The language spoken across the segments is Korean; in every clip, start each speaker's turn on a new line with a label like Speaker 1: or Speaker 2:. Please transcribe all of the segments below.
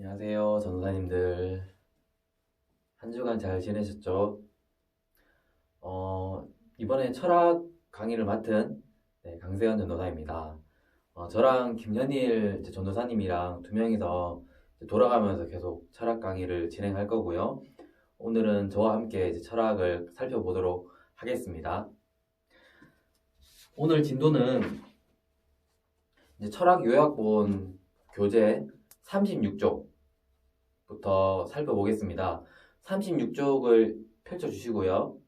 Speaker 1: 안녕하세요, 전도사님들. 한 주간 잘 지내셨죠? 이번에 철학 강의를 맡은 강세현 전도사입니다. 저랑 김현일 전도사님이랑 두 명이서 돌아가면서 계속 철학 강의를 진행할 거고요. 오늘은 저와 함께 철학을 살펴보도록 하겠습니다. 오늘 진도는 철학 요약본 교재 36쪽부터 살펴보겠습니다. 36쪽을 펼쳐주시고요.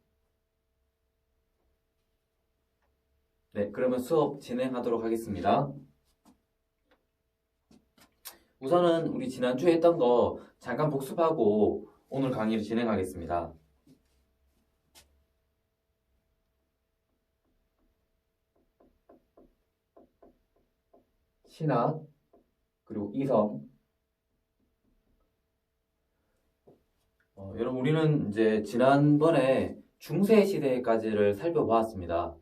Speaker 1: 네, 그러면 수업 진행하도록 하겠습니다. 우선은 우리 지난주에 했던 거 잠깐 복습하고 오늘 강의를 진행하겠습니다. 신학, 그리고 이성. 여러분, 우리는 이제 지난번에 중세 시대까지를 살펴보았습니다.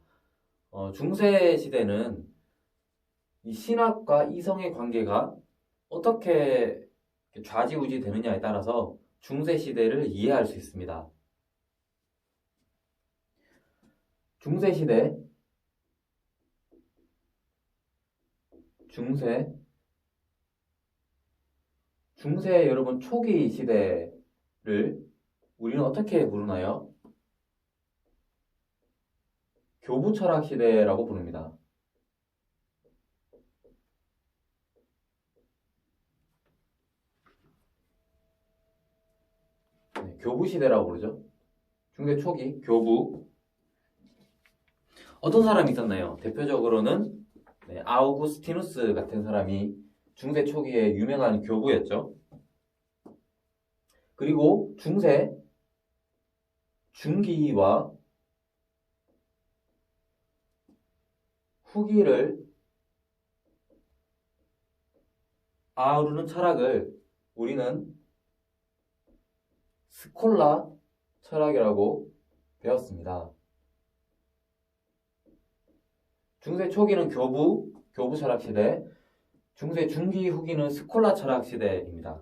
Speaker 1: 중세 시대는 이 신학과 이성의 관계가 어떻게 좌지우지 되느냐에 따라서 중세 시대를 이해할 수 있습니다. 중세 시대, 중세 여러분 초기 시대를 우리는 어떻게 부르나요? 교부 철학 시대라고 부릅니다. 네, 교부 시대라고 부르죠. 중세 초기 교부. 어떤 사람이 있었나요? 대표적으로는 아우구스티누스 같은 사람이 중세 초기에 유명한 교부였죠. 그리고 중세 중기와 후기를 아우르는 철학을 우리는 스콜라 철학이라고 배웠습니다. 중세 초기는 교부 철학 시대, 중세 중기 후기는 스콜라 철학 시대입니다.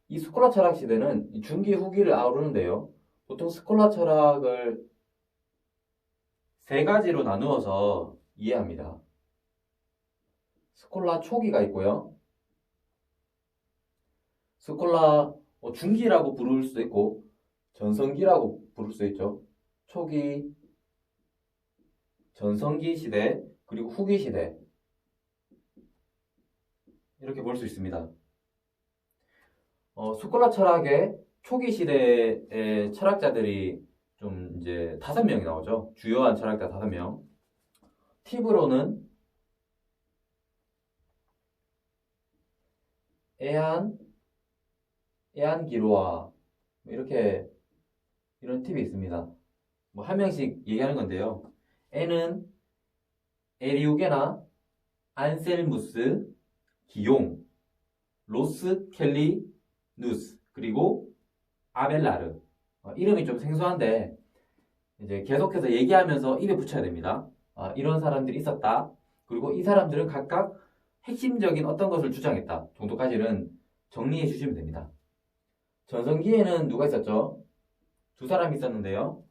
Speaker 1: 이 스콜라 철학 시대는 이 중기 후기를 아우르는데요. 보통 스콜라 철학을 세 가지로 나누어서 이해합니다. 스콜라 초기가 있고요. 스콜라 중기라고 부를 수도 있고 전성기라고 부를 수 있죠. 초기, 전성기 시대, 그리고 후기 시대, 이렇게 볼 수 있습니다. 스콜라 철학의 초기 시대의 철학자들이 좀 이제 5명이 나오죠. 주요한 철학자 5명. 팁으로는 에안 기로아 이런 팁이 있습니다. 한 명씩 얘기하는 건데요. 에는 에리우게나, 안셀무스, 기용, 로스 켈리 누스, 그리고 아벨라르. 이름이 좀 생소한데 이제 계속해서 얘기하면서 입에 붙여야 됩니다. 이런 사람들이 있었다. 그리고 이 사람들은 각각 핵심적인 어떤 것을 주장했다 정도까지는 정리해 주시면 됩니다. 전성기에는 누가 있었죠? 2사람이 있었는데요.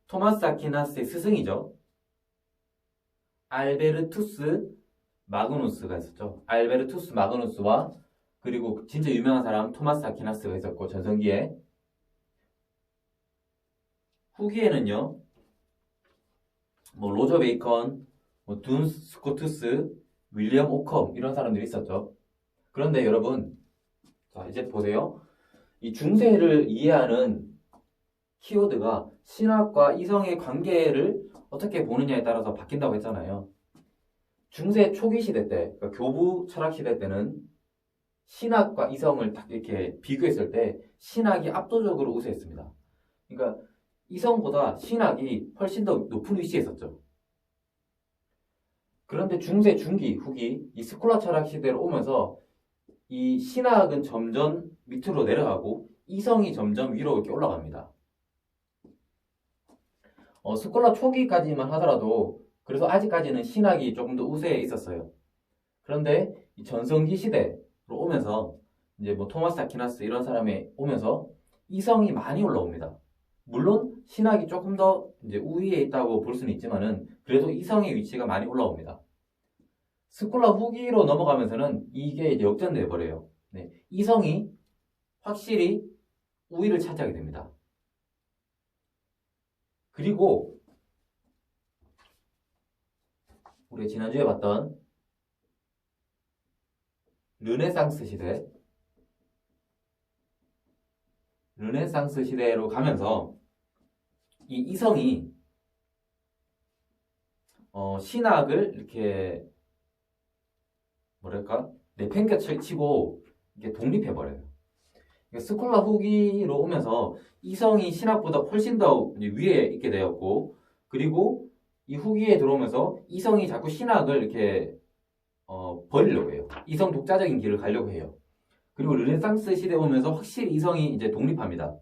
Speaker 1: 토마스 아퀴나스의 스승이죠. 알베르투스 마그누스가 있었죠. 알베르투스 마그누스와 그리고 진짜 유명한 사람 토마스 아퀴나스가 있었고, 전성기에. 후기에는요, 로저 베이컨, 둔 스코투스, 윌리엄 오컴 이런 사람들이 있었죠. 그런데 여러분, 자 이제 보세요. 이 중세를 이해하는 키워드가 신학과 이성의 관계를 어떻게 보느냐에 따라서 바뀐다고 했잖아요. 중세 초기 시대 때, 그러니까 교부 철학 시대 때는 신학과 이성을 딱 이렇게 비교했을 때 신학이 압도적으로 우세했습니다. 그러니까 이성보다 신학이 훨씬 더 높은 위치에 있었죠. 그런데 중세 중기 후기 이 스콜라 철학 시대로 오면서 이 신학은 점점 밑으로 내려가고 이성이 점점 위로 이렇게 올라갑니다. 스콜라 초기까지만 하더라도 그래서 아직까지는 신학이 조금 더 우세에 있었어요. 그런데 이 전성기 시대로 오면서 이제 뭐 토마스 아퀴나스 이런 사람이 오면서 이성이 많이 올라옵니다. 물론 신학이 조금 더 이제 우위에 있다고 볼 수는 있지만은 그래도 이성의 위치가 많이 올라옵니다. 스콜라 후기로 넘어가면서는 이게 이제 역전돼 버려요. 네, 이성이 확실히 우위를 차지하게 됩니다. 그리고 우리 지난주에 봤던 르네상스 시대로 가면서 이 이성이 신학을 이렇게 뭐랄까 내팽개치고 이게 독립해버려요. 스콜라 후기로 오면서 이성이 신학보다 훨씬 더 위에 있게 되었고, 그리고 이 후기에 들어오면서 이성이 자꾸 신학을 이렇게 버리려고 해요. 이성 독자적인 길을 가려고 해요. 그리고 르네상스 시대에 오면서 확실히 이성이 이제 독립합니다.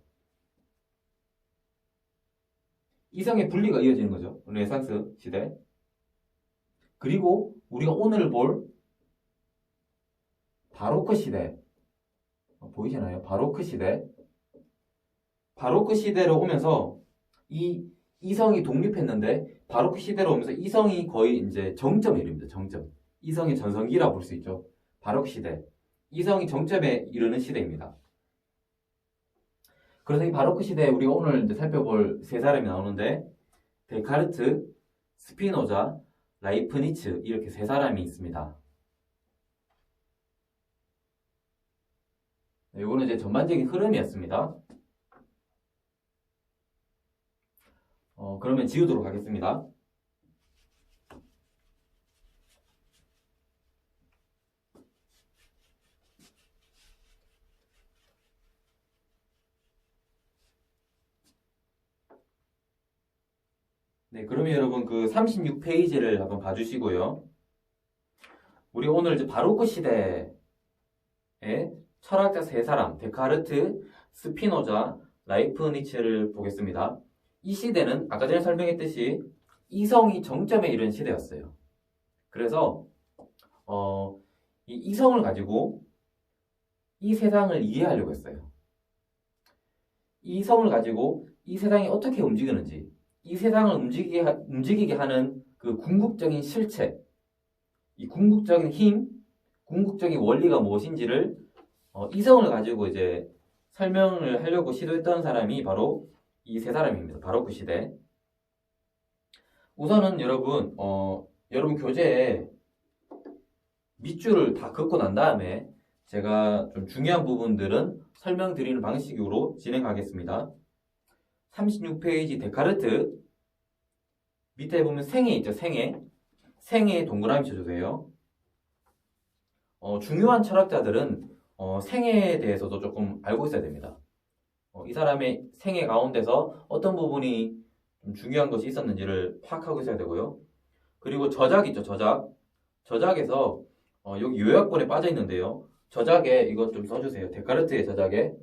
Speaker 1: 이성의 분리가 이어지는 거죠. 르네상스 시대. 그리고 우리가 오늘 볼 바로크 시대 보이시나요? 바로크 시대로 오면서 이 이성이 독립했는데 바로크 시대로 오면서 이성이 거의 이제 정점에 이릅니다. 정점. 이성의 전성기라고 볼 수 있죠. 바로크 시대. 이성이 정점에 이르는 시대입니다. 그래서 이 바로크 시대에 우리가 오늘 이제 살펴볼 세 사람이 나오는데 데카르트, 스피노자, 라이프니츠 이렇게 세 사람이 있습니다. 이거는 이제 전반적인 흐름이었습니다. 그러면 지우도록 하겠습니다. 네, 그러면 여러분 그 36페이지를 한번 봐주시고요. 우리 오늘 이제 바로크 시대에 철학자 세 사람, 데카르트, 스피노자, 라이프니츠를 보겠습니다. 이 시대는 아까 전에 설명했듯이 이성이 정점에 이른 시대였어요. 그래서 이 이성을 가지고 이 세상을 이해하려고 했어요. 이성을 가지고 이 세상이 어떻게 움직이는지, 이 세상을 움직이게 하는 그 궁극적인 실체, 이 궁극적인 힘, 궁극적인 원리가 무엇인지를 이성을 가지고 이제 설명을 하려고 시도했던 사람이 바로 이 세 사람입니다. 바로크 시대. 우선은 여러분 교재에 밑줄을 다 긋고 난 다음에 제가 좀 중요한 부분들은 설명드리는 방식으로 진행하겠습니다. 36페이지 데카르트 밑에 보면 생애 있죠. 생애에 동그라미 쳐주세요. 중요한 철학자들은 생애에 대해서도 조금 알고 있어야 됩니다. 이 사람의 생애 가운데서 어떤 부분이 좀 중요한 것이 있었는지를 파악하고 있어야 되고요. 그리고 저작 있죠. 저작에서 여기 요약본에 빠져 있는데요. 저작에 이것 좀 써주세요. 데카르트의 저작에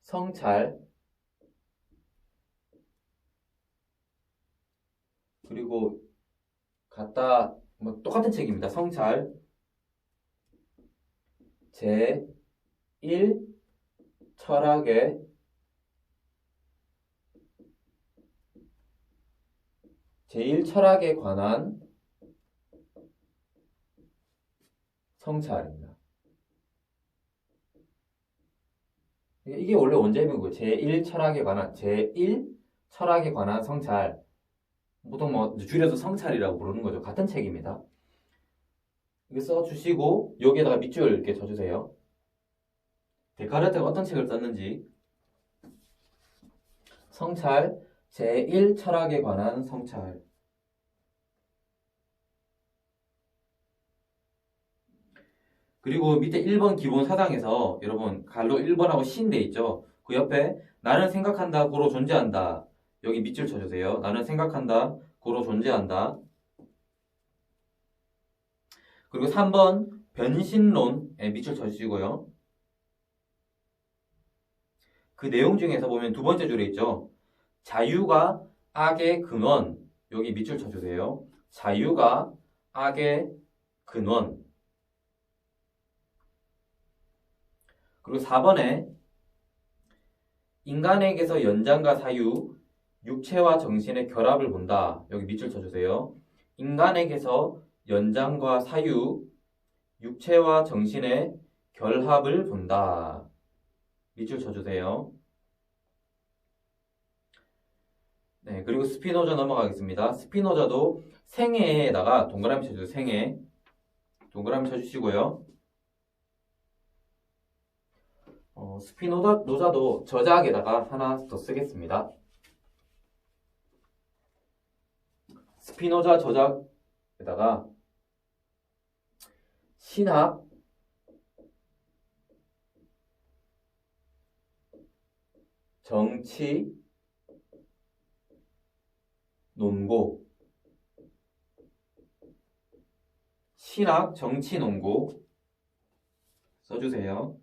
Speaker 1: 성찰 그리고 갖다 뭐 똑같은 책입니다. 성찰 제1 철학에 관한 성찰입니다. 이게 원래 원제목이고요. 제1 철학에 관한 성찰. 보통 뭐 줄여서 성찰이라고 부르는 거죠. 같은 책입니다. 이거 써주시고 여기에다가 밑줄 이렇게 쳐주세요. 데카르트가 어떤 책을 썼는지. 성찰 제1 철학에 관한 성찰. 그리고 밑에 1번 기본 사상에서 여러분 갈로 1번하고 신 돼 있죠. 그 옆에 나는 생각한다 고로 존재한다. 여기 밑줄 쳐주세요. 나는 생각한다 고로 존재한다. 그리고 3번 변신론에 밑줄 쳐주시고요. 그 내용 중에서 보면 두 번째 줄에 있죠. 자유가 악의 근원. 여기 밑줄 쳐주세요. 자유가 악의 근원. 그리고 4번에 인간에게서 연장과 사유, 육체와 정신의 결합을 본다. 여기 밑줄 쳐주세요. 인간에게서 연장과 사유, 육체와 정신의 결합을 본다. 밑줄 쳐주세요. 네, 그리고 스피노자 넘어가겠습니다. 스피노자도 생애에다가 동그라미 쳐주세요. 생애. 동그라미 쳐주시고요. 스피노자도 저작에다가 하나 더 쓰겠습니다. 스피노자 저작에다가 신학, 정치, 논고. 신학, 정치, 논고 써주세요.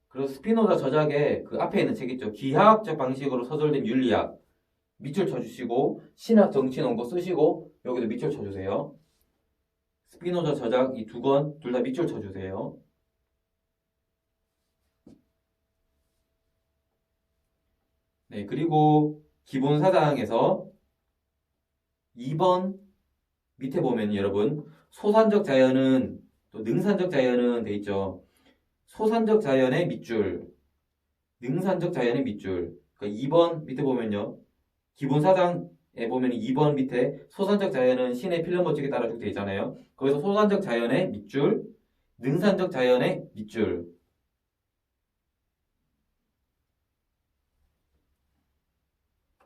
Speaker 1: 그리고 스피노자 저작에 그 앞에 있는 책 있죠. 기하학적 방식으로 서술된 윤리학. 밑줄 쳐주시고 신학, 정치, 논고 쓰시고 여기도 밑줄 쳐주세요. 스피노자 저작 이 두 권 둘 다 밑줄 쳐주세요. 네, 그리고 기본사상에서 2번 밑에 보면 여러분 소산적 자연은 또 능산적 자연은 돼 있죠. 소산적 자연의 밑줄, 능산적 자연의 밑줄. 그러니까 2번 밑에 보면요. 기본사상에 보면 2번 밑에 소산적 자연은 신의 필름 법칙에 따라 되어 있잖아요. 거기서 소산적 자연의 밑줄, 능산적 자연의 밑줄.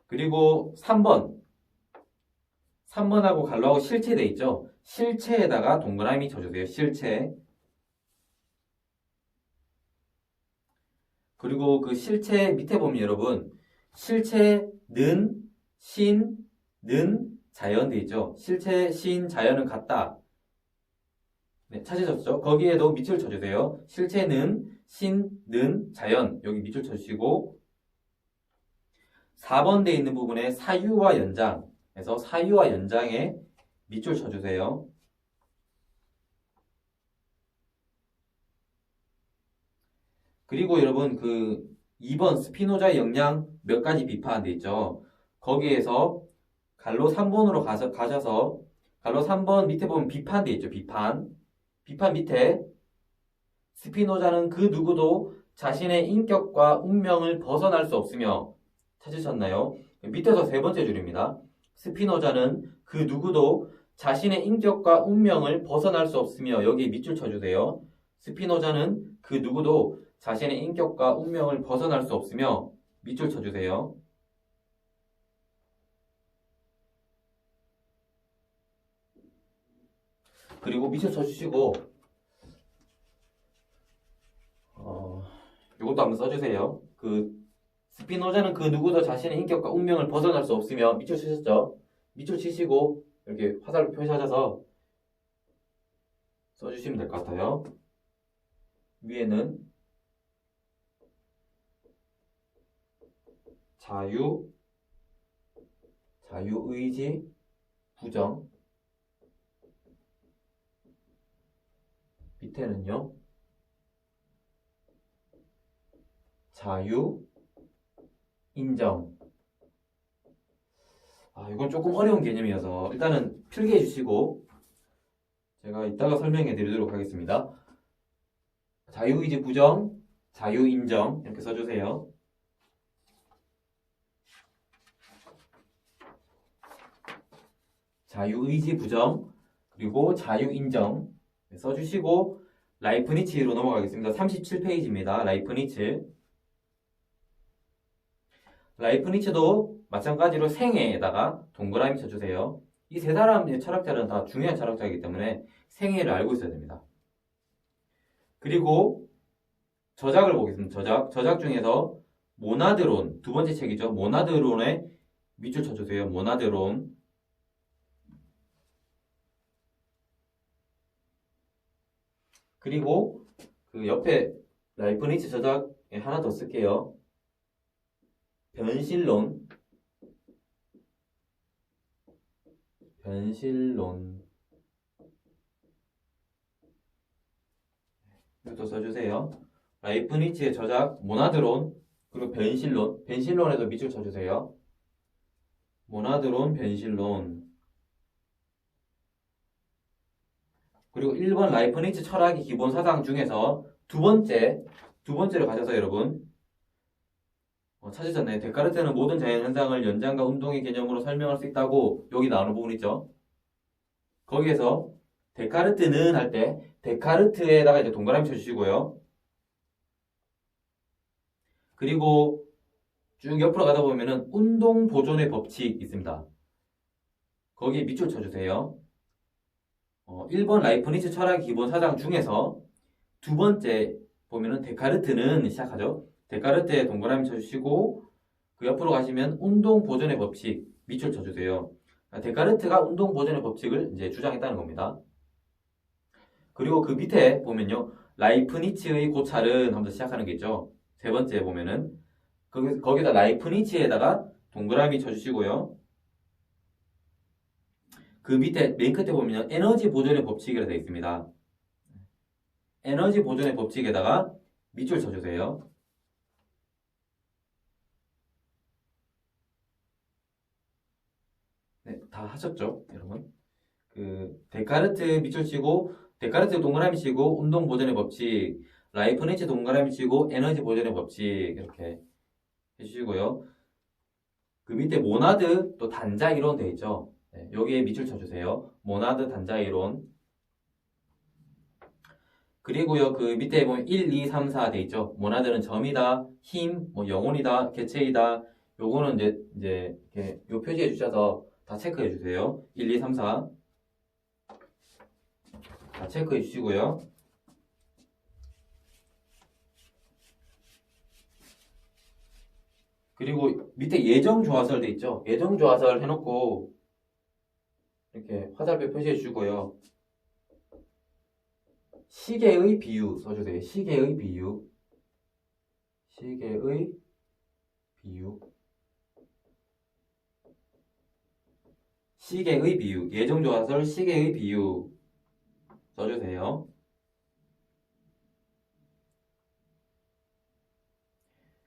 Speaker 1: 그리고 3번하고 갈로하고 실체 돼 있죠. 실체에다가 동그라미 쳐주세요. 실체. 그리고 그 실체 밑에 보면 여러분 실체는 신는 자연 돼 있죠. 실체 신 자연은 같다. 네, 찾으셨죠? 거기에도 밑줄 쳐주세요. 실체는 신는 자연 여기 밑줄 쳐주시고 4번 돼 있는 부분에 사유와 연장에서 사유와 연장에 밑줄 쳐주세요. 그리고 여러분 그 2번 스피노자의 역량 몇 가지 비판 돼 있죠. 거기에서 갈로 3번으로 가셔서 갈로 3번 밑에 보면 비판 돼 있죠. 비판 밑에 스피노자는 그 누구도 자신의 인격과 운명을 벗어날 수 없으며 찾으셨나요? 밑에서 세 번째 줄입니다. 스피노자는 그 누구도 자신의 인격과 운명을 벗어날 수 없으며 여기 밑줄 쳐주세요. 스피노자는 그 누구도 자신의 인격과 운명을 벗어날 수 없으며 밑줄 쳐주세요. 그리고 밑줄 쳐주시고 이것도 한번 써주세요. 스피노자는 그 누구도 자신의 인격과 운명을 벗어날 수 없으며 밑줄 치셨죠? 밑줄 치시고 이렇게 화살표 표시하셔서 써주시면 될 것 같아요. 위에는 자유의지, 부정. 밑에는요. 자유, 인정. 이건 조금 어려운 개념이어서 일단은 필기해 주시고 제가 이따가 설명해 드리도록 하겠습니다. 자유의지 부정, 자유인정 이렇게 써주세요. 자유의지 부정 그리고 자유인정 써주시고 라이프니츠로 넘어가겠습니다. 37페이지입니다. 라이프니츠도 마찬가지로 생애에다가 동그라미 쳐주세요. 이 세 사람의 철학자는 다 중요한 철학자이기 때문에 생애를 알고 있어야 됩니다. 그리고 저작을 보겠습니다. 저작 중에서 모나드론, 두 번째 책이죠. 모나드론에 밑줄 쳐주세요. 모나드론. 그리고 그 옆에 라이프니츠 저작에 하나 더 쓸게요. 변실론. 이것도 써주세요. 라이프니츠의 저작, 모나드론, 그리고 변실론. 변실론에도 밑줄 쳐주세요. 모나드론, 변실론. 그리고 1번 라이프니츠 철학의 기본 사상 중에서 두 번째를 가져서 여러분 찾으셨나요? 데카르트는 모든 자연 현상을 연장과 운동의 개념으로 설명할 수 있다고 여기 나오는 부분 있죠? 거기에서 데카르트는 할 때 데카르트에다가 이제 동그라미 쳐주시고요. 그리고 쭉 옆으로 가다 보면은 운동 보존의 법칙 있습니다. 거기에 밑줄 쳐주세요. 1번 라이프니츠 철학의 기본 사상 중에서 두 번째 보면은 데카르트는 시작하죠. 데카르트에 동그라미 쳐주시고 그 옆으로 가시면 운동 보존의 법칙 밑줄 쳐주세요. 데카르트가 운동 보존의 법칙을 이제 주장했다는 겁니다. 그리고 그 밑에 보면요. 라이프니츠의 고찰은 하면서 시작하는 게 있죠. 세 번째 보면은 거기다 라이프니츠에다가 동그라미 쳐주시고요. 그 밑에 맨 끝에 보면 에너지 보존의 법칙이라 되어 있습니다. 에너지 보존의 법칙에다가 밑줄 쳐주세요. 네, 다 하셨죠, 여러분? 그 데카르트 밑줄 치고 데카르트 동그라미 치고 운동 보존의 법칙, 라이프니츠 동그라미 치고 에너지 보존의 법칙 이렇게 해주시고요. 그 밑에 모나드 또 단자 이론 되어 있죠. 네, 여기에 밑줄 쳐주세요. 모나드 단자 이론. 그리고요, 그 밑에 보면 1, 2, 3, 4 돼 있죠. 모나드는 점이다, 힘, 뭐 영혼이다, 개체이다. 요거는 이제 이렇게 요 표시해 주셔서 다 체크해 주세요. 1, 2, 3, 4. 다 체크해 주시고요. 그리고 밑에 예정 조화설 돼 있죠. 예정 조화설 해놓고 이렇게 화살표 표시해 주고요. 시계의 비유 써주세요. 시계의 비유. 시계의 비유. 시계의 비유. 예정 조화설 시계의 비유 써주세요.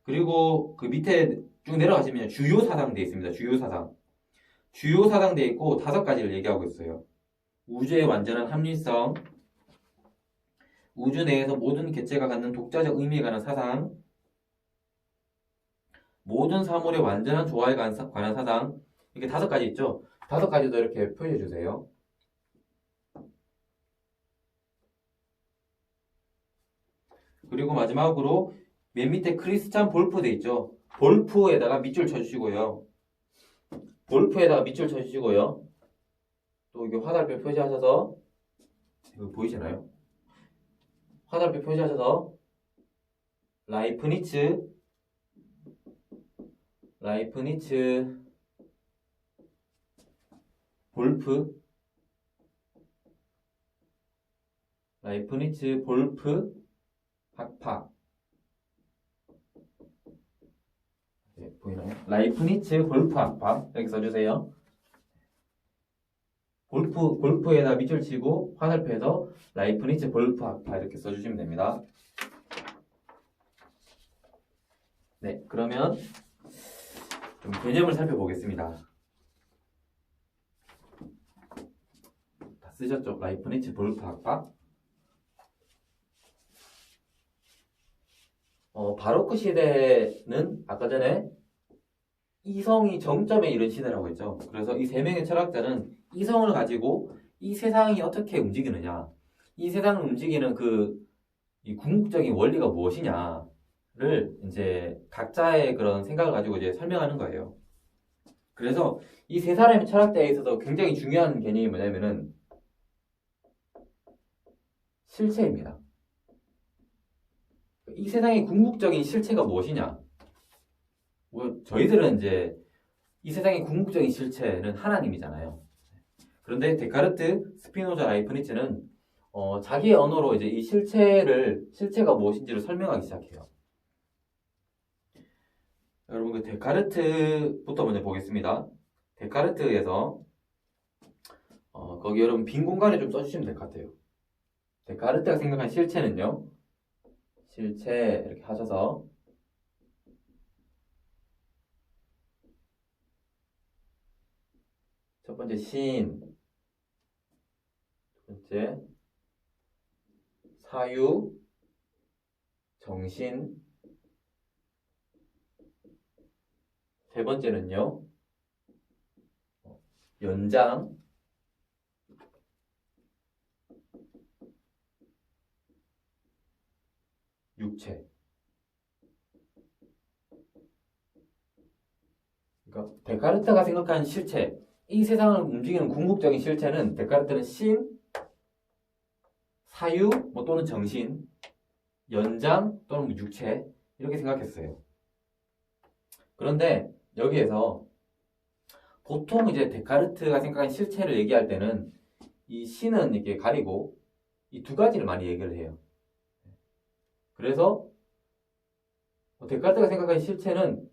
Speaker 1: 그리고 그 밑에 쭉 내려가시면 주요 사상 되어 있습니다. 주요 사상. 주요 사상 되어 있고 5가지를 얘기하고 있어요. 우주의 완전한 합리성, 우주 내에서 모든 개체가 갖는 독자적 의미에 관한 사상, 모든 사물의 완전한 조화에 관한 사상, 이렇게 5가지 있죠? 5가지도 이렇게 표시해 주세요. 그리고 마지막으로 맨 밑에 크리스찬 볼프 돼 있죠? 볼프에다가 밑줄 쳐주시고요. 볼프에다가 밑줄 쳐주시고요. 또 이게 화살표 표시하셔서 이거 보이시나요? 화살표 표시하셔서 라이프니츠 볼프 라이프니츠 볼프 학파 네, 보이나요? 라이프니츠 볼프 학파 이렇게 써주세요. 볼프에다 밑줄 치고 화살표에서 라이프니츠 볼프 학파 이렇게 써주시면 됩니다. 네, 그러면 좀 개념을 살펴보겠습니다. 다 쓰셨죠? 라이프니츠 볼프 학파. 바로크 시대는 아까 전에 이성이 정점에 이른 시대라고 했죠. 그래서 이 3명의 철학자는 이성을 가지고 이 세상이 어떻게 움직이느냐, 이 세상을 움직이는 이 궁극적인 원리가 무엇이냐를 이제 각자의 그런 생각을 가지고 이제 설명하는 거예요. 그래서 이 3사람의 철학자에 있어서 굉장히 중요한 개념이 뭐냐면은 실체입니다. 이 세상의 궁극적인 실체가 무엇이냐? 저희들은 이제 이 세상의 궁극적인 실체는 하나님이잖아요. 그런데 데카르트, 스피노자, 라이프니츠는 자기의 언어로 이제 이 실체가 무엇인지를 설명하기 시작해요. 여러분, 그 데카르트부터 먼저 보겠습니다. 데카르트에서, 거기 여러분 빈 공간에 좀 써주시면 될 것 같아요. 데카르트가 생각한 실체는요, 실체, 이렇게 하셔서, 첫 번째 신, 두 번째 사유, 정신, 세 번째는요, 연장, 육체. 그러니까 데카르트가 생각한 실체, 이 세상을 움직이는 궁극적인 실체는 데카르트는 신, 사유, 또는 정신, 연장 또는 육체 이렇게 생각했어요. 그런데 여기에서 보통 이제 데카르트가 생각한 실체를 얘기할 때는 이 신은 이렇게 가리고 이 두 가지를 많이 얘기를 해요. 그래서 데카르트가 생각한 실체는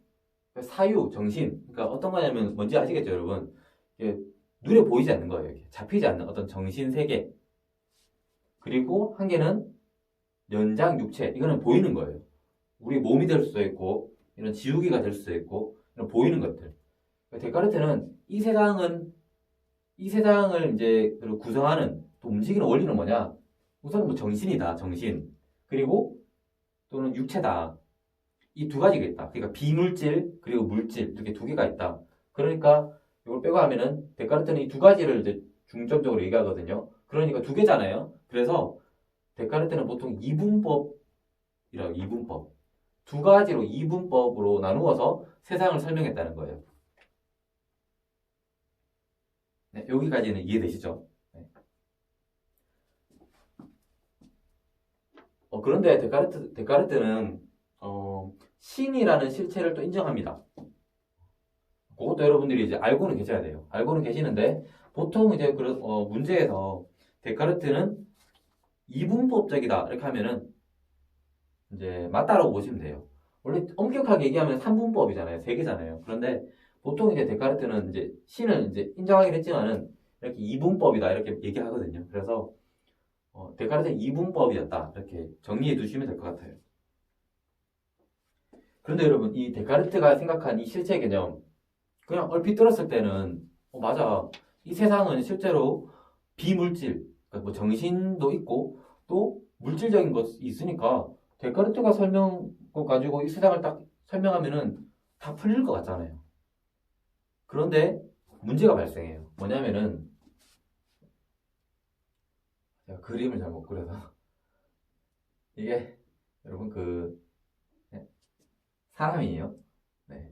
Speaker 1: 사유, 정신, 그러니까 어떤 거냐면 뭔지 아시겠죠, 여러분? 이게 눈에 보이지 않는 거예요. 이렇게 잡히지 않는 어떤 정신 세계. 그리고 한 개는 연장 육체, 이거는 보이는 거예요. 우리 몸이 될 수도 있고 이런 지우개가 될 수도 있고 이런 보이는 것들. 데카르트는 이 세상을 이제 구성하는 또 움직이는 원리는 뭐냐? 우선 뭐 정신이다, 정신. 그리고 또는 육체다. 이 두 가지가 있다. 그러니까 비물질 그리고 물질 이렇게 두 개가 있다. 그러니까 이걸 빼고 하면은 데카르트는 이 두 가지를 이제 중점적으로 얘기하거든요. 그러니까 두 개잖아요. 그래서 데카르트는 보통 이분법. 두 가지로 이분법으로 나누어서 세상을 설명했다는 거예요. 네, 여기까지는 이해되시죠? 네. 그런데 데카르트는 신이라는 실체를 또 인정합니다. 그것도 여러분들이 이제 알고는 계셔야 돼요. 알고는 계시는데 보통 이제 문제에서 데카르트는 이분법적이다 이렇게 하면은 이제 맞다라고 보시면 돼요. 원래 엄격하게 얘기하면 3분법이잖아요. 3개잖아요. 그런데 보통 이제 데카르트는 이제 신을 이제 인정하긴 했지만은 이렇게 이분법이다 이렇게 얘기하거든요. 그래서 데카르트는 이분법이었다 이렇게 정리해 두시면 될 것 같아요. 그런데 여러분 이 데카르트가 생각한 이 실체 개념 그냥 얼핏 들었을 때는 맞아. 이 세상은 실제로 비물질, 그러니까 뭐 정신도 있고 또 물질적인 것이 있으니까 데카르트가 거 가지고 이 세상을 딱 설명하면은 다 풀릴 것 같잖아요. 그런데 문제가 발생해요. 뭐냐면은 제가 그림을 잘 못 그려서 이게 여러분 네, 사람이에요. 네.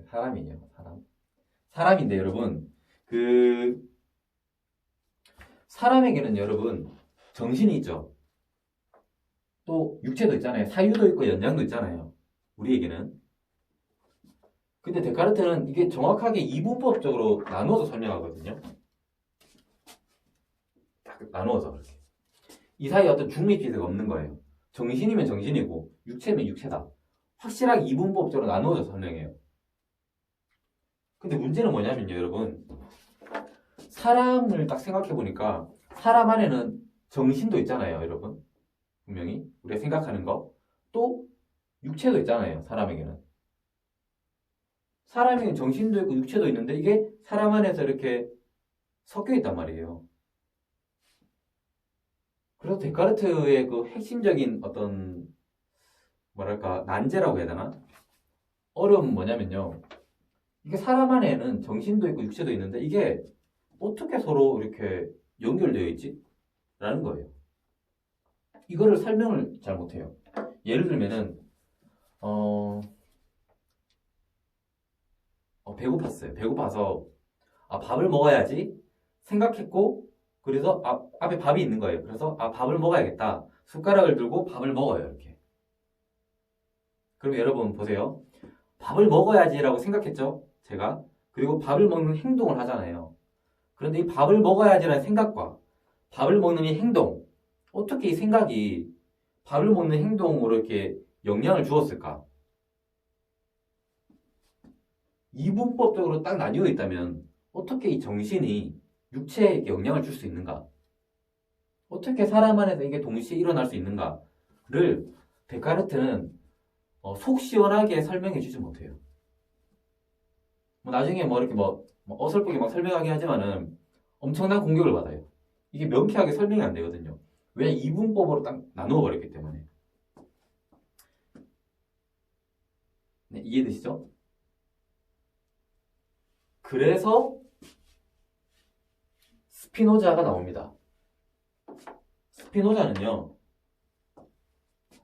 Speaker 1: 사람이에요. 사람인데 여러분 사람에게는 여러분 정신이 있죠. 또 육체도 있잖아요. 사유도 있고 연장도 있잖아요. 우리에게는. 근데 데카르트는 이게 정확하게 이분법적으로 나누어서 설명하거든요. 딱 나누어서 그렇게. 이 사이에 어떤 중립지대가 없는 거예요. 정신이면 정신이고 육체면 육체다. 확실하게 이분법적으로 나누어서 설명해요. 근데 문제는 뭐냐면요, 여러분. 사람을 딱 생각해 보니까 사람 안에는 정신도 있잖아요, 여러분. 분명히 우리가 생각하는 거. 또 육체도 있잖아요, 사람에게는. 사람에게는 정신도 있고 육체도 있는데 이게 사람 안에서 이렇게 섞여 있단 말이에요. 그래서 데카르트의 그 핵심적인 어떤 뭐랄까 난제라고 해야 되나? 어려움은 뭐냐면요. 이게 사람 안에는 정신도 있고 육체도 있는데 이게 어떻게 서로 이렇게 연결되어 있지? 라는 거예요. 이거를 설명을 잘 못해요. 예를 들면은 배고팠어요. 배고파서 밥을 먹어야지 생각했고 그래서 앞에 밥이 있는 거예요. 그래서 밥을 먹어야겠다. 숟가락을 들고 밥을 먹어요. 이렇게. 그럼 여러분 보세요. 밥을 먹어야지라고 생각했죠. 제가. 그리고 밥을 먹는 행동을 하잖아요. 그런데 이 밥을 먹어야지라는 생각과 밥을 먹는 이 행동, 어떻게 이 생각이 밥을 먹는 행동으로 이렇게 영향을 주었을까? 이분법적으로 딱 나뉘어 있다면 어떻게 이 정신이 육체에 영향을 줄 수 있는가? 어떻게 사람 안에서 이게 동시에 일어날 수 있는가를 데카르트는 속 시원하게 설명해 주지 못해요. 뭐 나중에 뭐 이렇게 뭐 어설프게 막 설명하긴 하지만은 엄청난 공격을 받아요. 이게 명쾌하게 설명이 안 되거든요. 왜 이분법으로 딱 나누어 버렸기 때문에. 네, 이해되시죠? 그래서 스피노자가 나옵니다. 스피노자는요,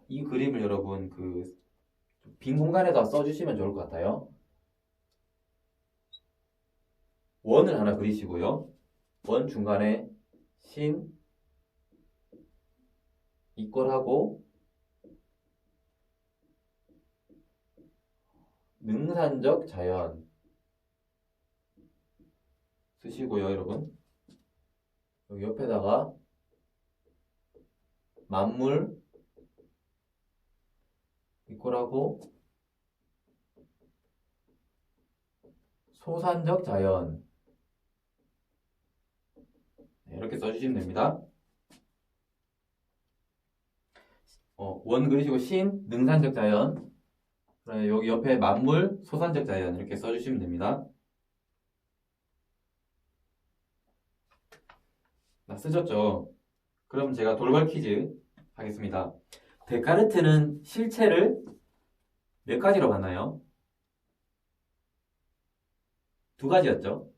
Speaker 1: 이 그림을 여러분 그 빈 공간에다 써주시면 좋을 것 같아요. 원을 하나 그리시고요. 원 중간에 신 이꼴하고 능산적 자연 쓰시고요, 여러분. 여기 옆에다가 만물 이꼴하고 소산적 자연 이렇게 써주시면 됩니다. 원 그리시고 신, 능산적 자연, 여기 옆에 만물, 소산적 자연 이렇게 써주시면 됩니다. 쓰셨죠? 그럼 제가 돌발 퀴즈 하겠습니다. 데카르트는 실체를 몇 가지로 봤나요? 두 가지였죠?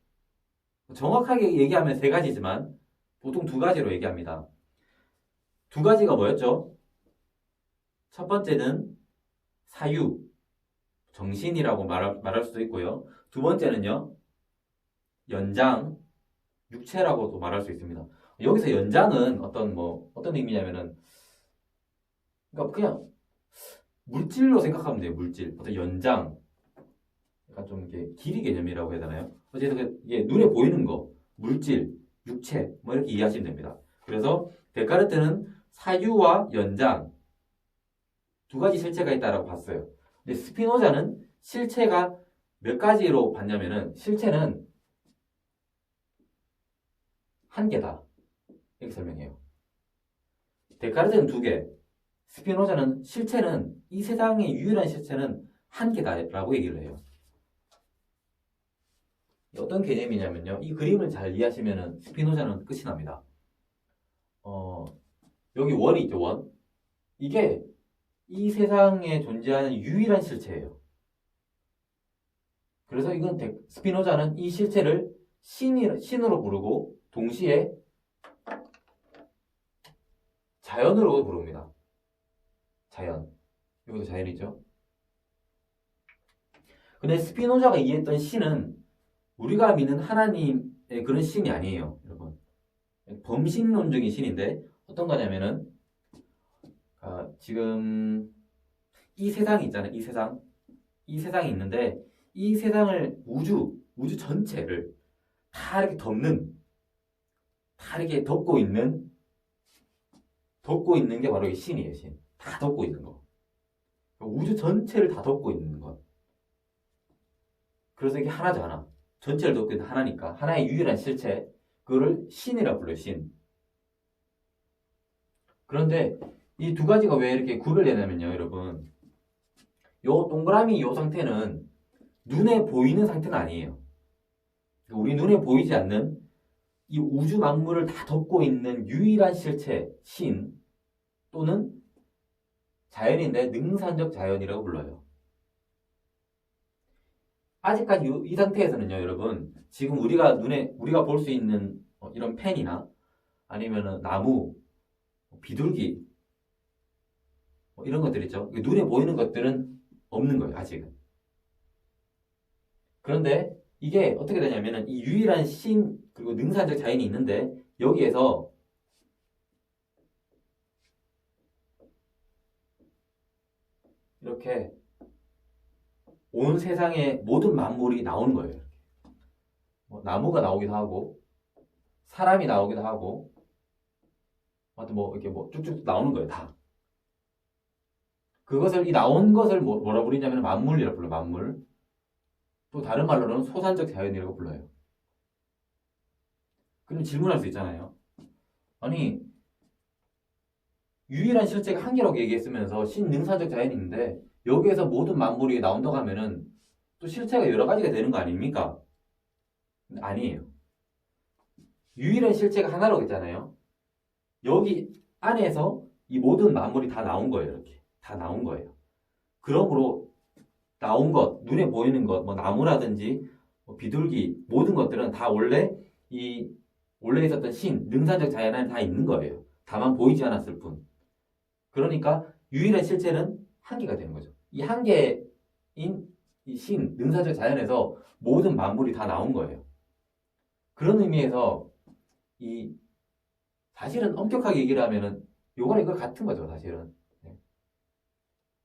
Speaker 1: 정확하게 얘기하면 세 가지지만 보통 두 가지로 얘기합니다. 두 가지가 뭐였죠? 첫 번째는 사유, 정신이라고 말할 수도 있고요. 두 번째는요, 연장, 육체라고도 말할 수 있습니다. 여기서 연장은 어떤 의미냐면은, 그러니까 그냥 물질로 생각하면 돼요, 물질. 어떤 연장. 약간 좀 이렇게 길이 개념이라고 해야 되나요? 어쨌든 이게 눈에 보이는 거, 물질, 육체, 뭐 이렇게 이해하시면 됩니다. 그래서 데카르트는 사유와 연장 두 가지 실체가 있다라고 봤어요. 근데 스피노자는 실체가 몇 가지로 봤냐면은 실체는 한 개다. 이렇게 설명해요. 데카르트는 두 개, 스피노자는 실체는 이 세상의 유일한 실체는 한 개다라고 얘기를 해요. 어떤 개념이냐면요. 이 그림을 잘 이해하시면은 스피노자는 끝이 납니다. 여기 원이 있죠, 원. 이게 이 세상에 존재하는 유일한 실체예요. 그래서 이건 스피노자는 이 실체를 신으로 부르고 동시에 자연으로 부릅니다. 자연. 이것도 자연이죠. 근데 스피노자가 이해했던 신은 우리가 믿는 하나님의 그런 신이 아니에요, 여러분. 범신론적인 신인데 어떤 거냐면은 지금 이 세상이 있잖아요. 이 세상. 이 세상이 있는데 이 세상을 우주 전체를 다 이렇게 다 이렇게 덮고 있는 게 바로 이 신이에요, 신. 다 덮고 있는 거. 우주 전체를 다 덮고 있는 것. 그래서 이게 하나죠, 하나. 전체를 덮고 있는 하나니까. 하나의 유일한 실체. 그거를 신이라 불러요, 신. 그런데 이 두 가지가 왜 이렇게 구별되냐면요, 여러분. 요 동그라미 요 상태는 눈에 보이는 상태는 아니에요. 우리 눈에 보이지 않는 이 우주 만물을 다 덮고 있는 유일한 실체, 신 또는 자연인데 능산적 자연이라고 불러요. 아직까지 이 상태에서는요, 여러분, 지금 우리가 볼 수 있는 이런 펜이나 아니면은 나무, 비둘기, 이런 것들 있죠. 눈에 보이는 것들은 없는 거예요, 아직은. 그런데 이게 어떻게 되냐면은 이 유일한 신, 그리고 능산적 자연이 있는데 여기에서 이렇게 온 세상의 모든 만물이 나오는 거예요. 나무가 나오기도 하고, 사람이 나오기도 하고, 하여튼 뭐 이렇게 뭐 쭉쭉 나오는 거예요, 다. 그것을 이 나온 것을 뭐라 부르냐면 만물이라고 불러요. 만물. 또 다른 말로는 소산적 자연이라고 불러요. 그럼 질문할 수 있잖아요. 아니 유일한 실체가 한계라고 얘기했으면서 신능사적 자연이 있는데 여기에서 모든 만물이 나온다고 하면은 또 실체가 여러 가지가 되는 거 아닙니까? 아니에요. 유일한 실체가 하나라고 했잖아요. 여기 안에서 이 모든 만물이 다 나온 거예요. 이렇게 다 나온 거예요. 그러므로 나온 것, 눈에 보이는 것, 뭐 나무라든지 뭐 비둘기 모든 것들은 다 원래 있었던 능사적 자연 안에 다 있는 거예요. 다만 보이지 않았을 뿐. 그러니까 유일한 실체는 한계가 되는 거죠. 이 한계인 이 능사적 자연에서 모든 만물이 다 나온 거예요. 그런 의미에서 이 사실은 엄격하게 얘기를 하면은 요거랑 이거 같은 거죠, 사실은.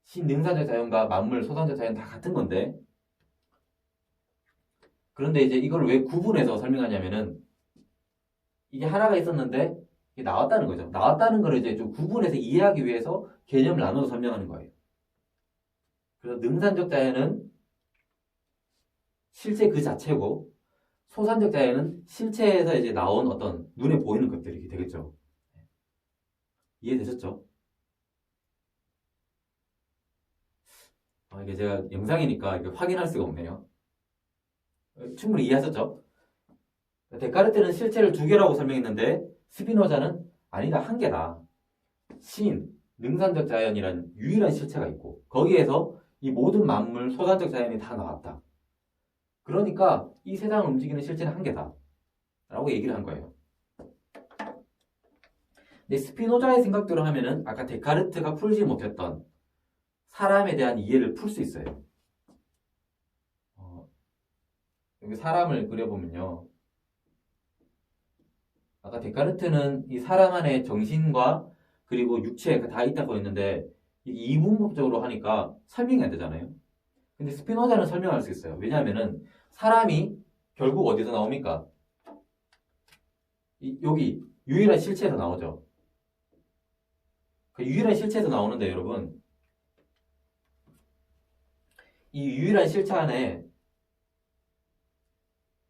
Speaker 1: 신능사적 자연과 만물, 소산적 자연 다 같은 건데 그런데 이제 이걸 왜 구분해서 설명하냐면은 이게 하나가 있었는데 이게 나왔다는 거죠. 나왔다는 걸 이제 좀 구분해서 이해하기 위해서 개념을 나눠서 설명하는 거예요. 그래서 능산적 자연은 실체 그 자체고 소산적 자연은 실체에서 이제 나온 어떤 눈에 보이는 것들이 되겠죠. 이해되셨죠? 이게 제가 영상이니까 이게 확인할 수가 없네요. 충분히 이해하셨죠? 데카르트는 실체를 두 개라고 설명했는데 스피노자는 아니다, 한 개다. 능산적 자연이란 유일한 실체가 있고 거기에서 이 모든 만물, 소산적 자연이 다 나왔다. 그러니까 이 세상을 움직이는 실체는 한 개다. 라고 얘기를 한 거예요. 근데 스피노자의 생각대로 하면은 아까 데카르트가 풀지 못했던 사람에 대한 이해를 풀 수 있어요. 여기 사람을 그려보면요. 아까 데카르트는 이 사람 안에 정신과 그리고 육체가 다 있다고 했는데 이분법적으로 하니까 설명이 안 되잖아요. 근데 스피노자는 설명할 수 있어요. 왜냐하면은 사람이 결국 어디서 나옵니까? 여기 유일한 실체에서 나오죠. 그 유일한 실체에서 나오는데 여러분 이 유일한 실체 안에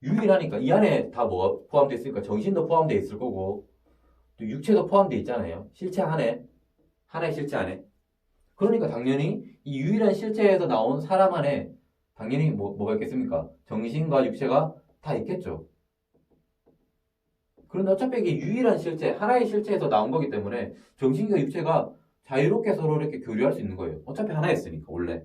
Speaker 1: 유일하니까 이 안에 다 뭐가 포함되어 있으니까 정신도 포함되어 있을 거고 또 육체도 포함되어 있잖아요. 실체 안에 하나의 실체 안에 그러니까 당연히 이 유일한 실체에서 나온 사람 안에 당연히 뭐가 있겠습니까? 정신과 육체가 다 있겠죠. 그런데 어차피 이게 유일한 실체, 하나의 실체에서 나온 거기 때문에 정신과 육체가 자유롭게 서로 이렇게 교류할 수 있는 거예요. 어차피 하나였으니까, 원래.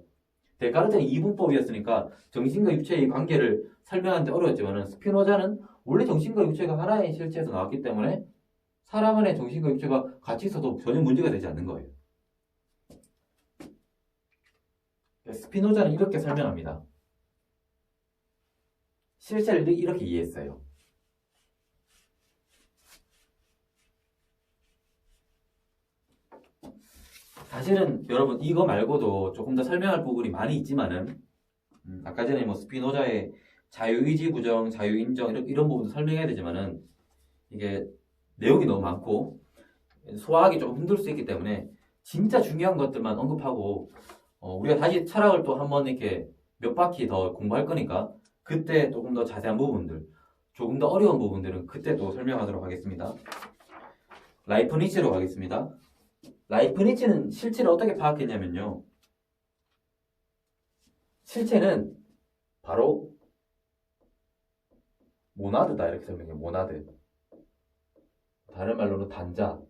Speaker 1: 데카르트는 이분법이었으니까 정신과 육체의 관계를 설명하는데 어려웠지만 스피노자는 원래 정신과 육체가 하나의 실체에서 나왔기 때문에 사람 안에 정신과 육체가 같이 있어도 전혀 문제가 되지 않는 거예요. 스피노자는 이렇게 설명합니다. 실체를 이렇게 이해했어요. 사실은 여러분 이거 말고도 조금 더 설명할 부분이 많이 있지만은 아까 전에 뭐 스피노자의 자유의지 부정, 자유인정 이런 부분도 설명해야 되지만은 이게 내용이 너무 많고 소화하기 조금 힘들 수 있기 때문에 진짜 중요한 것들만 언급하고 우리가 다시 철학을 또 한번 이렇게 몇 바퀴 더 공부할 거니까 그때 조금 더 자세한 부분들, 조금 더 어려운 부분들은 그때 또 설명하도록 하겠습니다. 라이프니츠로 가겠습니다. 라이프니츠는 실체를 어떻게 파악했냐면요. 실체는 바로 모나드다 이렇게 설명해요. 모나드. 다른 말로는 단자.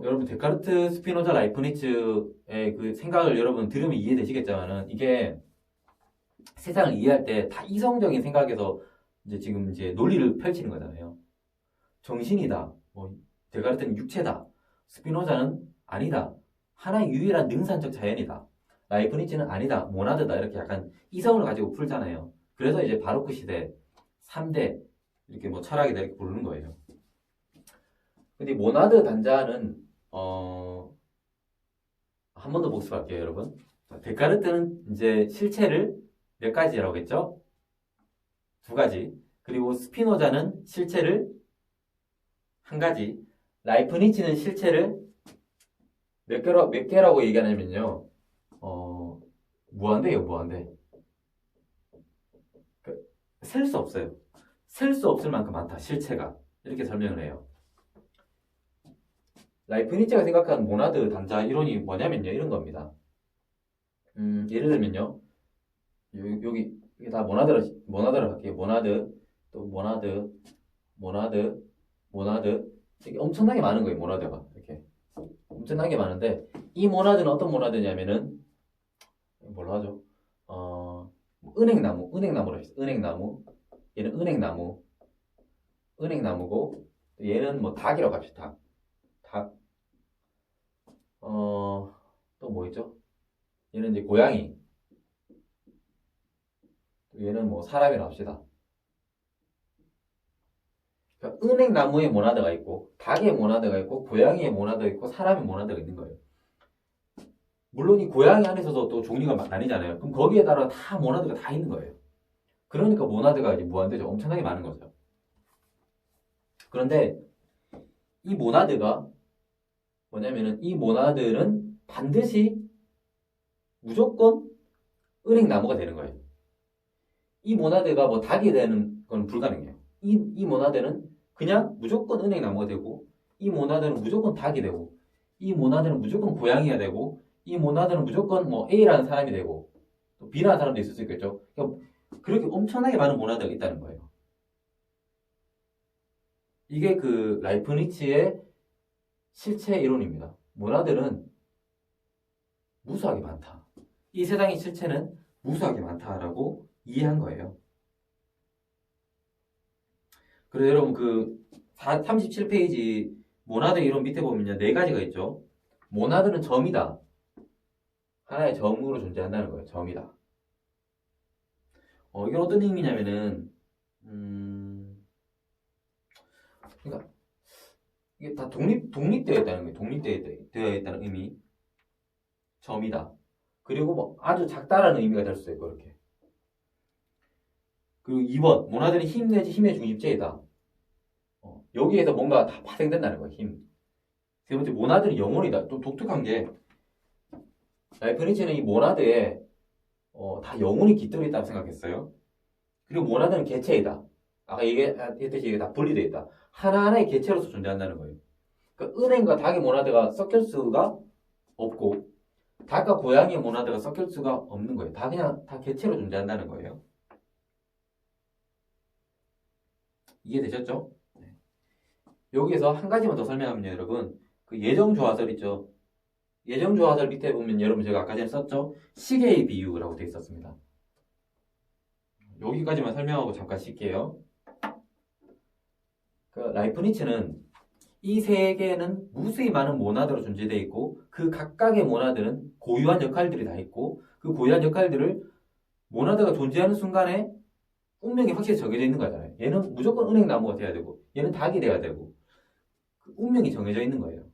Speaker 1: 여러분 데카르트, 스피노자, 라이프니츠의 그 생각을 여러분 들으면 이해되시겠지만은 이게 세상을 이해할 때 다 이성적인 생각에서 이제 논리를 펼치는 거잖아요. 정신이다. 데카르트는 육체다. 스피노자는 아니다. 하나의 유일한 능산적 자연이다. 라이프니츠는 아니다. 모나드다. 이렇게 약간 이성을 가지고 풀잖아요. 그래서 이제 바로크 시대 3대 이렇게 뭐 철학이다 이렇게 부르는 거예요. 근데 모나드 단자는 한 번 더 복습할게요, 여러분. 데카르트는 이제 실체를 몇 가지라고 했죠? 두 가지. 그리고 스피노자는 실체를 한 가지. 라이프니츠는 실체를 몇 개라고 얘기하냐면요. 무한대예요, 무한대. 셀 수 없어요. 셀 수 없을 만큼 많다, 실체가. 이렇게 설명을 해요. 라이프니츠가 생각하는 모나드 단자 이론이 뭐냐면요, 이런 겁니다. 예를 들면요, 여기 다 모나드를 할게요. 또 모나드. 이게 엄청나게 많은 거예요, 모나드가. 이렇게. 엄청나게 많은데, 이 모나드는 어떤 모나드냐면은, 뭘로 하죠? 은행나무로 했어요. 얘는 은행나무고, 얘는 뭐 닭이라고 합시다. 닭. 또 뭐 있죠? 얘는 이제 고양이. 얘는 뭐 사람이라고 합시다. 그러니까 은행나무의 모나드가 있고, 닭의 모나드가 있고, 고양이의 모나드가 있고, 사람의 모나드가 있는 거예요. 물론 이 고양이 안에서도 또 종류가 나뉘잖아요. 그럼 거기에 따라 다 모나드가 다 있는 거예요. 그러니까 모나드가 이제 무한대죠. 엄청나게 많은 거죠. 그런데 이 모나드가 뭐냐면은 이 모나드는 반드시 무조건 은행나무가 되는 거예요. 이 모나드가 뭐 닭이 되는 건 불가능해요. 이 모나드는 그냥 무조건 은행나무가 되고, 이 모나드는 무조건 닭이 되고, 이 모나드는 무조건 고양이가 되고, 이 모나드는 무조건 뭐 A라는 사람이 되고, 또 B라는 사람도 있을 수 있겠죠. 그러니까 그렇게 엄청나게 많은 모나드가 있다는 거예요. 이게 그 라이프니츠의 실체 이론입니다. 모나드는 무수하게 많다. 이 세상의 실체는 무수하게 많다라고 이해한 거예요. 그래서 여러분 그 37페이지 모나드 이론 밑에 보면요, 네 가지가 있죠. 모나드는 점이다. 하나의 점으로 존재한다는 거예요. 점이다. 이건 어떤 의미냐면은 그러니까 이게 다 독립되어 있다는 거예요. 독립되어 있다는 의미. 점이다. 그리고 뭐 아주 작다라는 의미가 될 수도 있고 이렇게. 그리고 2번 모나드는 힘 내지 힘의 중립체이다. 여기에서 뭔가 다 파생된다는 거예요. 힘. 세 번째 모나드는 영혼이다. 좀 독특한 게 라이프니츠는 이 모나드에 다 영혼이 깃들어 있다고 생각했어요. 그리고 모나드는 개체이다. 아까 얘기했듯이 이게 다 분리되어 있다. 하나하나의 개체로서 존재한다는 거예요. 그러니까 은행과 닭의 모나드가 섞일 수가 없고 닭과 고양이의 모나드가 섞일 수가 없는 거예요. 다 그냥 다 개체로 존재한다는 거예요. 이해되셨죠? 네. 여기에서 한 가지만 더 설명하면요, 여러분. 그 예정조화설 있죠? 예정조화설 밑에 보면 여러분 제가 아까 전에 썼죠? 시계의 비유라고 되어 있었습니다. 여기까지만 설명하고 잠깐 쉴게요. 그 라이프니츠는 이 세계는 무수히 많은 모나드로 존재되어 있고 그 각각의 모나드는 고유한 역할들이 다 있고 그 고유한 역할들을 모나드가 존재하는 순간에 운명이 확실히 정해져 있는 거잖아요. 얘는 무조건 은행나무가 돼야 되고 얘는 닭이 돼야 되고 그 운명이 정해져 있는 거예요.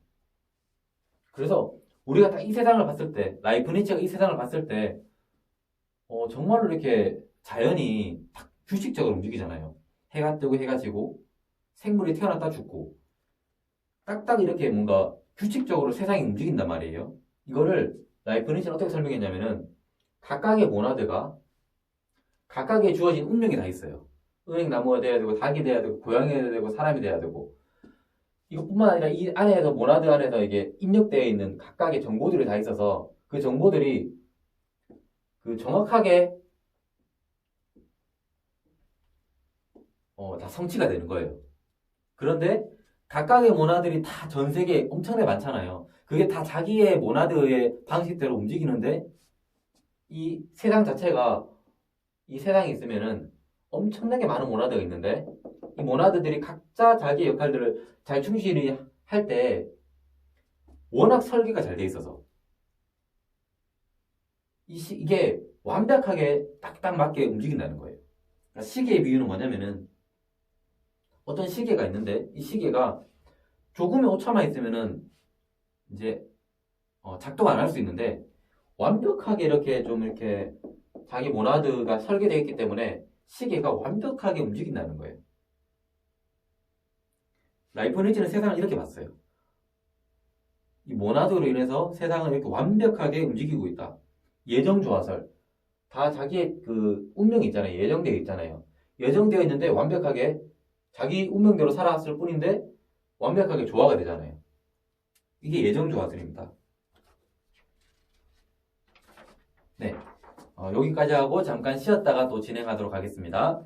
Speaker 1: 그래서 우리가 딱 이 세상을 봤을 때 라이프니츠가 이 세상을 봤을 때 정말로 이렇게 자연이 딱 규칙적으로 움직이잖아요. 해가 뜨고 해가 지고 생물이 태어났다 죽고 딱딱 이렇게 뭔가 규칙적으로 세상이 움직인단 말이에요. 이거를 라이프니츠는 어떻게 설명했냐면은 각각의 모나드가 각각의 주어진 운명이 다 있어요. 은행나무가 돼야 되고 닭이 돼야 되고 고양이가 돼야 되고 사람이 돼야 되고 이것뿐만 아니라 이 안에서 모나드 안에서 이게 입력되어 있는 각각의 정보들이 다 있어서 그 정보들이 그 정확하게 다 성취가 되는 거예요. 그런데 각각의 모나드들이 다 전 세계에 엄청나게 많잖아요. 그게 다 자기의 모나드의 방식대로 움직이는데 이 세상 자체가 이 세상에 있으면은 엄청나게 많은 모나드가 있는데 이 모나드들이 각자 자기의 역할들을 잘 충실히 할 때 워낙 설계가 잘 돼 있어서 이게 완벽하게 딱딱 맞게 움직인다는 거예요. 그러니까 시계의 비유는 뭐냐면은 어떤 시계가 있는데 이 시계가 조금의 오차만 있으면은 이제 작동을 안 할 수 있는데 완벽하게 이렇게 좀 이렇게 자기 모나드가 설계되어 있기 때문에 시계가 완벽하게 움직인다는 거예요. 라이프니츠는 세상을 이렇게 봤어요. 이 모나드로 인해서 세상은 이렇게 완벽하게 움직이고 있다. 예정주화설. 다 자기의 그 운명이 있잖아요. 예정되어 있잖아요. 예정되어 있는데 완벽하게 자기 운명대로 살아왔을 뿐인데 완벽하게 조화가 되잖아요. 이게 예정주화설입니다. 네. 여기까지 하고 잠깐 쉬었다가 또 진행하도록 하겠습니다.